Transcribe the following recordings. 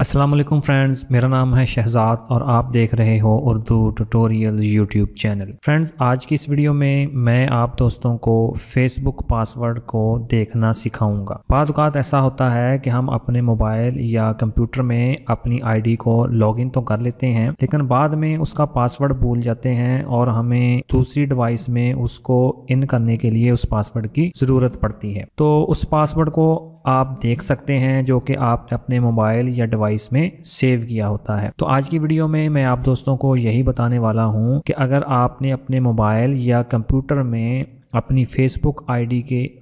अस्सलाम वालेकुम फ्रेंड्स, मेरा नाम है शहजाद और आप देख रहे हो Urdu tutorial YouTube channel. Friends, आज की इस वीडियो में मैं आप दोस्तों को फेसबुक पासवर्ड को देखना सिखाऊंगा। बाद औक़ात ऐसा होता है कि हम अपने मोबाइल या कंप्यूटर में अपनी आईडी को लॉगिन तो कर लेते हैं, लेकिन बाद में उसका पासवर्ड भूल जाते हैं और हमें दूसरी डिवाइस में उसको इन करने के लिए उस पासवर्ड की ज़रूरत पड़ती है। तो उस पासवर्ड को आप देख सकते हैं जो कि आपने अपने मोबाइल या डिवाइस में सेव किया होता है। तो आज की वीडियो में मैं आप दोस्तों को यही बताने वाला हूं कि अगर आपने अपने मोबाइल या कंप्यूटर में अपनी फेसबुक आईडी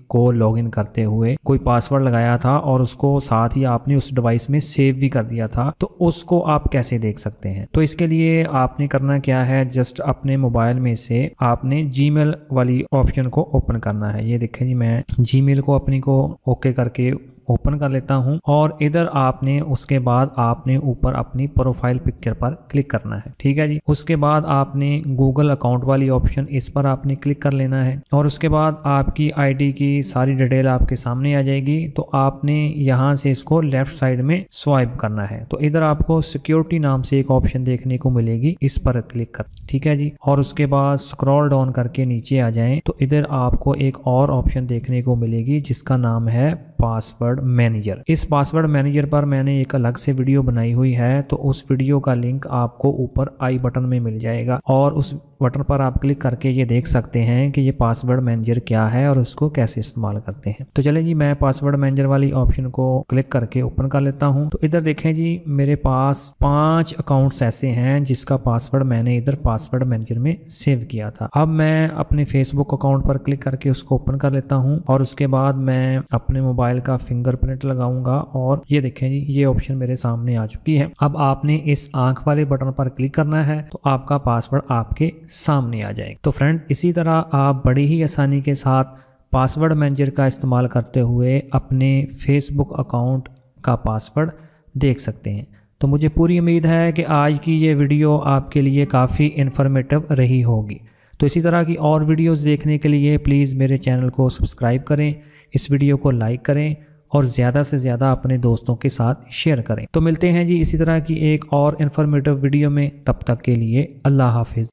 को लॉगिन करते हुए कोई पासवर्ड लगाया था और उसको साथ ही आपने उस डिवाइस में सेव भी कर दिया था, तो उसको आप कैसे देख सकते हैं। तो इसके लिए आपने करना क्या है, जस्ट अपने मोबाइल में से आपने जीमेल वाली ऑप्शन को ओपन करना है। ये देखें जी, मैं जीमेल को अपनी को ओके करके ओपन कर लेता हूं और इधर आपने उसके बाद आपने ऊपर अपनी प्रोफाइल पिक्चर पर क्लिक करना है। ठीक है जी। उसके बाद आपने गूगल अकाउंट वाली ऑप्शन, इस पर आपने क्लिक कर लेना है और उसके बाद आपकी आईडी की सारी डिटेल आपके सामने आ जाएगी। तो आपने यहां से इसको लेफ्ट साइड में स्वाइप करना है। तो इधर आपको सिक्योरिटी नाम से एक ऑप्शन देखने को मिलेगी, इस पर क्लिक कर। ठीक है जी। और उसके बाद स्क्रॉल डाउन करके नीचे आ जाएं तो इधर आपको एक और ऑप्शन देखने को मिलेगी जिसका नाम है पासवर्ड मैनेजर। इस पासवर्ड मैनेजर पर मैंने एक अलग से वीडियो बनाई हुई है, तो उस वीडियो का लिंक आपको ऊपर आई बटन में मिल जाएगा और उस बटन पर आप क्लिक करके ये देख सकते हैं कि ये पासवर्ड मैनेजर क्या है और उसको कैसे इस्तेमाल करते हैं। तो चलें जी, मैं पासवर्ड मैनेजर वाली ऑप्शन को क्लिक करके ओपन कर लेता हूं। तो इधर देखें जी, मेरे पास 5 अकाउंट्स ऐसे हैं जिसका पासवर्ड मैंने इधर पासवर्ड मैनेजर में सेव किया था। अब मैं अपने फेसबुक अकाउंट पर क्लिक करके उसको ओपन कर लेता हूँ और उसके बाद मैं अपने मोबाइल का फिंगरप्रिंट लगाऊंगा और ये देखें जी, ये ऑप्शन मेरे सामने आ चुकी है। अब आपने इस आंख वाले बटन पर क्लिक करना है तो आपका पासवर्ड आपके सामने आ जाएगा। तो फ्रेंड, इसी तरह आप बड़ी ही आसानी के साथ पासवर्ड मैनेजर का इस्तेमाल करते हुए अपने फेसबुक अकाउंट का पासवर्ड देख सकते हैं। तो मुझे पूरी उम्मीद है कि आज की ये वीडियो आपके लिए काफ़ी इन्फॉर्मेटिव रही होगी। तो इसी तरह की और वीडियोस देखने के लिए प्लीज़ मेरे चैनल को सब्सक्राइब करें, इस वीडियो को लाइक करें और ज़्यादा से ज़्यादा अपने दोस्तों के साथ शेयर करें। तो मिलते हैं जी इसी तरह की एक और इन्फॉर्मेटिव वीडियो में, तब तक के लिए अल्लाह हाफिज़।